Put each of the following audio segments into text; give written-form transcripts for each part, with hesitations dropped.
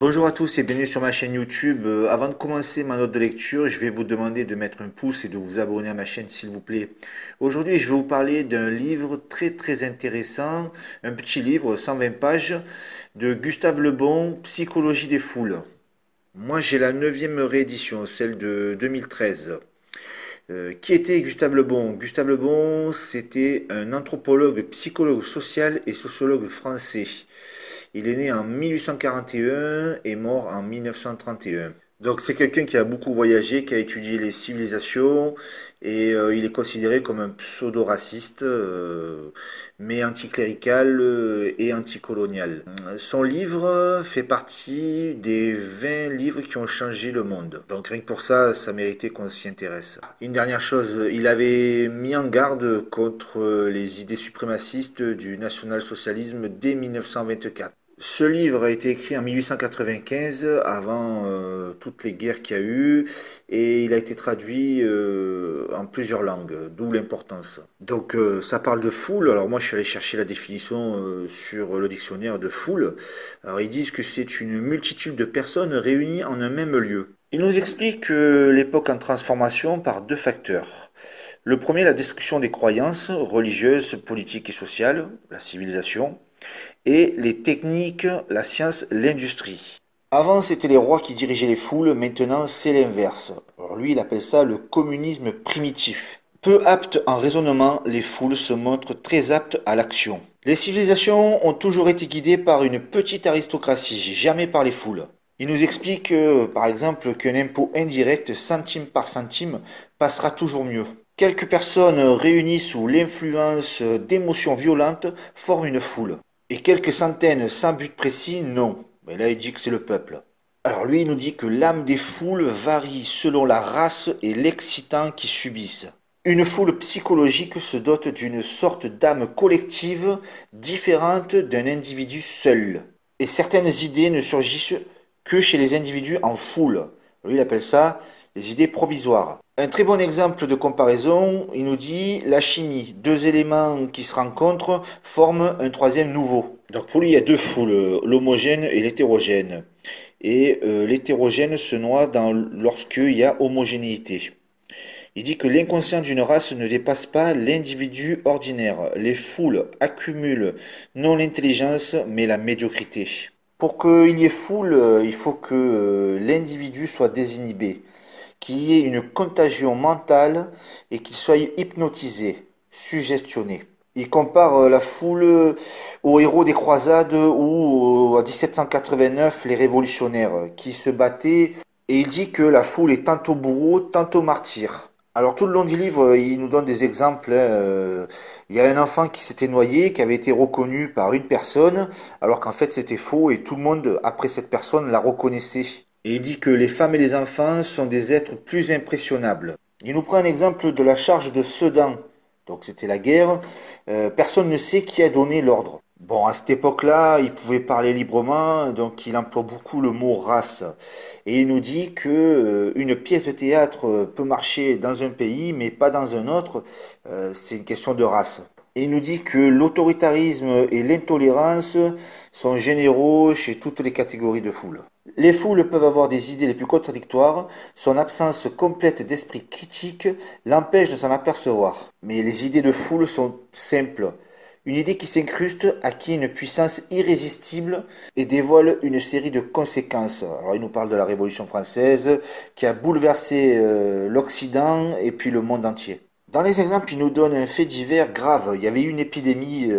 Bonjour à tous et bienvenue sur ma chaîne YouTube. Avant de commencer ma note de lecture, je vais vous demander de mettre un pouce et de vous abonner à ma chaîne s'il vous plaît. Aujourd'hui, je vais vous parler d'un livre très intéressant, un petit livre, 120 pages, de Gustave Le Bon, Psychologie des foules. Moi, j'ai la neuvième réédition, celle de 2013. Qui était Gustave Le Bon? Gustave Le Bon, c'était un anthropologue, psychologue social et sociologue français. Il est né en 1841 et mort en 1931. Donc c'est quelqu'un qui a beaucoup voyagé, qui a étudié les civilisations et il est considéré comme un pseudo-raciste, mais anticlérical et anticolonial. Son livre fait partie des 20 livres qui ont changé le monde. Donc rien que pour ça, ça méritait qu'on s'y intéresse. Une dernière chose, il avait mis en garde contre les idées suprémacistes du national-socialisme dès 1924. Ce livre a été écrit en 1895, avant toutes les guerres qu'il y a eu, et il a été traduit en plusieurs langues, d'où l'importance. Donc ça parle de foule, alors moi je suis allé chercher la définition sur le dictionnaire de foule. Alors ils disent que c'est une multitude de personnes réunies en un même lieu. Ils nous expliquent l'époque en transformation par deux facteurs. Le premier, la destruction des croyances religieuses, politiques et sociales, la civilisation et les techniques, la science, l'industrie. Avant, c'était les rois qui dirigeaient les foules, maintenant c'est l'inverse. Alors lui, il appelle ça le communisme primitif. Peu aptes en raisonnement, les foules se montrent très aptes à l'action. Les civilisations ont toujours été guidées par une petite aristocratie, jamais par les foules. Il nous explique, par exemple, qu'un impôt indirect, centime par centime, passera toujours mieux. Quelques personnes réunies sous l'influence d'émotions violentes forment une foule. Et quelques centaines sans but précis, non. Mais là, il dit que c'est le peuple. Alors lui, il nous dit que l'âme des foules varie selon la race et l'excitant qu'ils subissent. Une foule psychologique se dote d'une sorte d'âme collective différente d'un individu seul. Et certaines idées ne surgissent que chez les individus en foule. Lui, il appelle ça les idées provisoires. Un très bon exemple de comparaison, il nous dit la chimie. Deux éléments qui se rencontrent forment un troisième nouveau. Donc pour lui, il y a deux foules, l'homogène et l'hétérogène. Et l'hétérogène se noie lorsqu'il y a homogénéité. Il dit que l'inconscient d'une race ne dépasse pas l'individu ordinaire. Les foules accumulent non l'intelligence, mais la médiocrité. Pour qu'il y ait foule, il faut que l'individu soit désinhibé, qu'il y ait une contagion mentale et qu'il soit hypnotisé, suggestionné. Il compare la foule aux héros des croisades ou à 1789 les révolutionnaires qui se battaient et il dit que la foule est tantôt bourreau, tantôt martyr. Alors tout le long du livre, il nous donne des exemples. Il y a un enfant qui s'était noyé, qui avait été reconnu par une personne, alors qu'en fait c'était faux et tout le monde, après cette personne, la reconnaissait. Et il dit que les femmes et les enfants sont des êtres plus impressionnables. Il nous prend un exemple de la charge de Sedan. Donc c'était la guerre. Personne ne sait qui a donné l'ordre. Bon, à cette époque-là, il pouvait parler librement, donc il emploie beaucoup le mot race. Et il nous dit que une pièce de théâtre peut marcher dans un pays, mais pas dans un autre. C'est une question de race. Et il nous dit que l'autoritarisme et l'intolérance sont généraux chez toutes les catégories de foule. Les foules peuvent avoir des idées les plus contradictoires, son absence complète d'esprit critique l'empêche de s'en apercevoir. Mais les idées de foule sont simples. Une idée qui s'incruste acquiert une puissance irrésistible et dévoile une série de conséquences. Alors il nous parle de la Révolution française qui a bouleversé l'Occident et puis le monde entier. Dans les exemples, il nous donne un fait divers grave. Il y avait eu une épidémie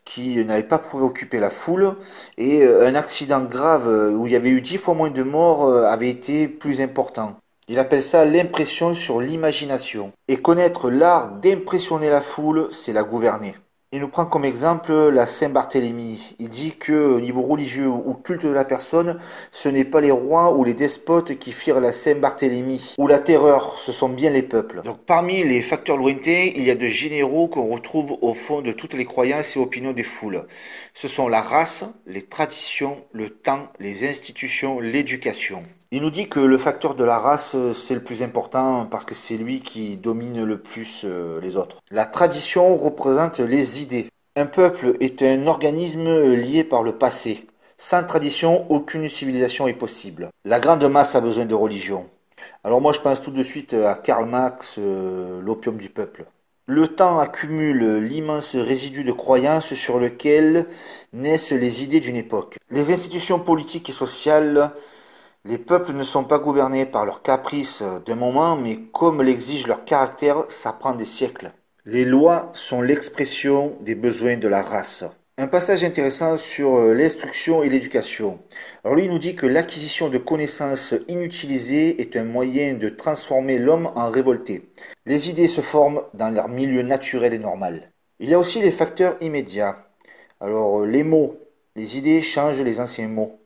qui n'avait pas préoccupé la foule et un accident grave où il y avait eu 10 fois moins de morts avait été plus important. Il appelle ça l'impression sur l'imagination. Et connaître l'art d'impressionner la foule, c'est la gouverner. Il nous prend comme exemple la Saint-Barthélemy. Il dit que au niveau religieux ou culte de la personne, ce n'est pas les rois ou les despotes qui firent la Saint-Barthélemy ou la terreur, ce sont bien les peuples. Donc parmi les facteurs lointains, il y a de généraux qu'on retrouve au fond de toutes les croyances et opinions des foules. Ce sont la race, les traditions, le temps, les institutions, l'éducation. Il nous dit que le facteur de la race, c'est le plus important parce que c'est lui qui domine le plus les autres. La tradition représente les idées. Un peuple est un organisme lié par le passé. Sans tradition, aucune civilisation est possible. La grande masse a besoin de religion. Alors moi je pense tout de suite à Karl Marx, l'opium du peuple. Le temps accumule l'immense résidu de croyances sur lequel naissent les idées d'une époque. Les institutions politiques et sociales, les peuples ne sont pas gouvernés par leurs caprices d'un moment, mais comme l'exige leur caractère, ça prend des siècles. Les lois sont l'expression des besoins de la race. Un passage intéressant sur l'instruction et l'éducation. Alors lui, il nous dit que l'acquisition de connaissances inutilisées est un moyen de transformer l'homme en révolté. Les idées se forment dans leur milieu naturel et normal. Il y a aussi les facteurs immédiats. Alors les mots, les idées changent les anciens mots.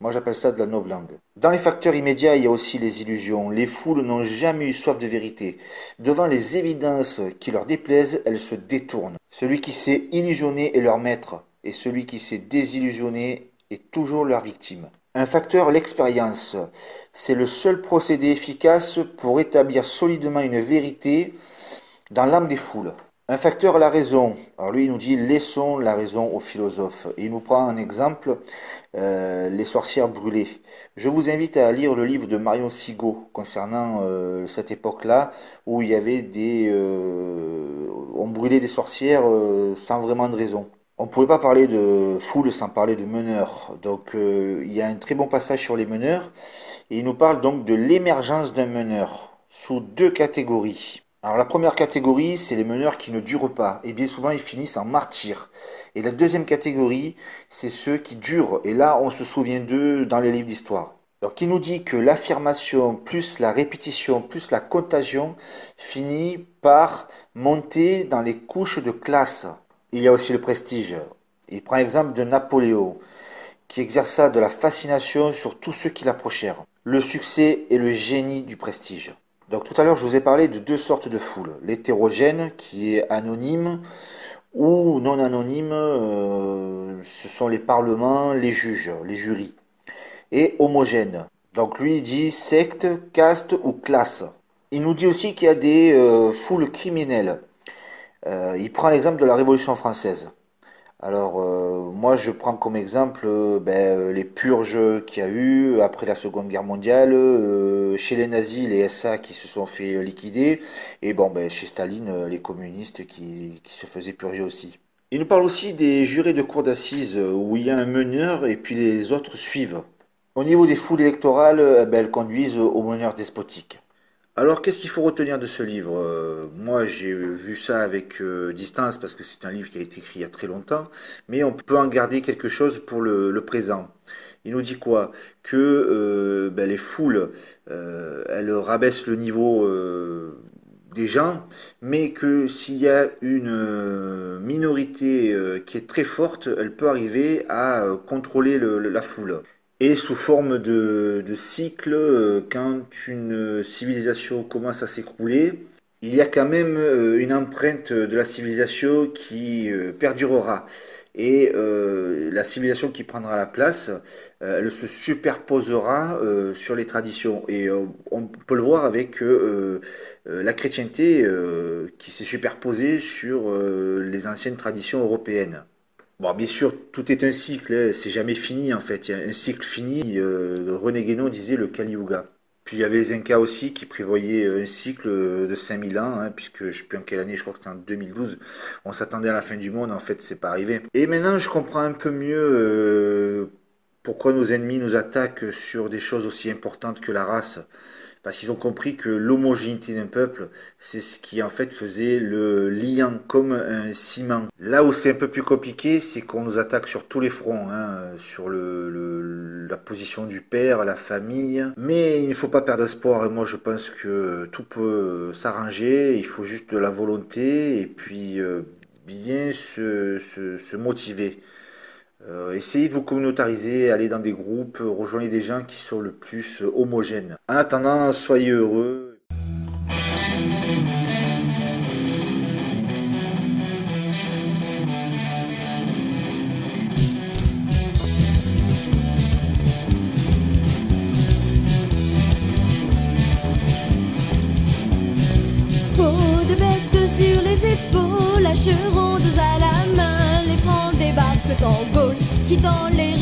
Moi j'appelle ça de la novlangue. Dans les facteurs immédiats, il y a aussi les illusions. Les foules n'ont jamais eu soif de vérité. Devant les évidences qui leur déplaisent, elles se détournent. Celui qui s'est illusionné est leur maître, et celui qui s'est désillusionné est toujours leur victime. Un facteur, l'expérience. C'est le seul procédé efficace pour établir solidement une vérité dans l'âme des foules. Un facteur, la raison. Alors lui, il nous dit, laissons la raison aux philosophes. Et il nous prend un exemple, les sorcières brûlées. Je vous invite à lire le livre de Marion Sigaud concernant cette époque-là, où il y avait on brûlait des sorcières sans vraiment de raison. On ne pouvait pas parler de foule sans parler de meneurs. Donc il y a un très bon passage sur les meneurs. Et il nous parle donc de l'émergence d'un meneur, sous deux catégories. Alors la première catégorie, c'est les meneurs qui ne durent pas, et bien souvent ils finissent en martyrs. Et la deuxième catégorie, c'est ceux qui durent, et là on se souvient d'eux dans les livres d'histoire. Alors qui nous dit que l'affirmation plus la répétition plus la contagion finit par monter dans les couches de classe. Il y a aussi le prestige. Il prend l'exemple de Napoléon, qui exerça de la fascination sur tous ceux qui l'approchèrent. Le succès et le génie du prestige. Donc tout à l'heure, je vous ai parlé de deux sortes de foules. L'hétérogène, qui est anonyme, ou non anonyme, ce sont les parlements, les juges, les jurys. Et homogène. Donc lui, il dit secte, caste ou classe. Il nous dit aussi qu'il y a des foules criminelles. Il prend l'exemple de la Révolution française. Alors, moi, je prends comme exemple les purges qu'il y a eu après la Seconde Guerre mondiale, chez les nazis, les SA qui se sont fait liquider, et chez Staline, les communistes qui se faisaient purger aussi. Il nous parle aussi des jurés de cour d'assises, où il y a un meneur et puis les autres suivent. Au niveau des foules électorales, elles conduisent au meneur despotique. Alors, qu'est-ce qu'il faut retenir de ce livre? Moi, j'ai vu ça avec distance parce que c'est un livre qui a été écrit il y a très longtemps, mais on peut en garder quelque chose pour le présent. Il nous dit quoi? Que les foules, elles rabaissent le niveau des gens, mais que s'il y a une minorité qui est très forte, elle peut arriver à contrôler la foule. Et sous forme de cycle, quand une civilisation commence à s'écrouler, il y a quand même une empreinte de la civilisation qui perdurera. Et la civilisation qui prendra la place, elle se superposera sur les traditions. Et on peut le voir avec la chrétienté qui s'est superposée sur les anciennes traditions européennes. Bon, bien sûr, tout est un cycle, hein, c'est jamais fini en fait. Il y a un cycle fini, René Guénon disait le Kali Yuga. Puis il y avait les Incas aussi qui prévoyaient un cycle de 5000 ans, hein, puisque je ne sais plus en quelle année, je crois que c'était en 2012. On s'attendait à la fin du monde, en fait, c'est pas arrivé. Et maintenant, je comprends un peu mieux pourquoi nos ennemis nous attaquent sur des choses aussi importantes que la race. Parce qu'ils ont compris que l'homogénéité d'un peuple, c'est ce qui en fait faisait le liant comme un ciment. Là où c'est un peu plus compliqué, c'est qu'on nous attaque sur tous les fronts, hein, sur la position du père, la famille. Mais il ne faut pas perdre espoir, et moi je pense que tout peut s'arranger, il faut juste de la volonté et puis bien se motiver. Essayez de vous communautariser, allez dans des groupes, rejoignez des gens qui sont le plus homogènes. En attendant, soyez heureux. Peau de bête sur les épaules, hacheron dos à la main, les francs débarquent en Gaule, quittant les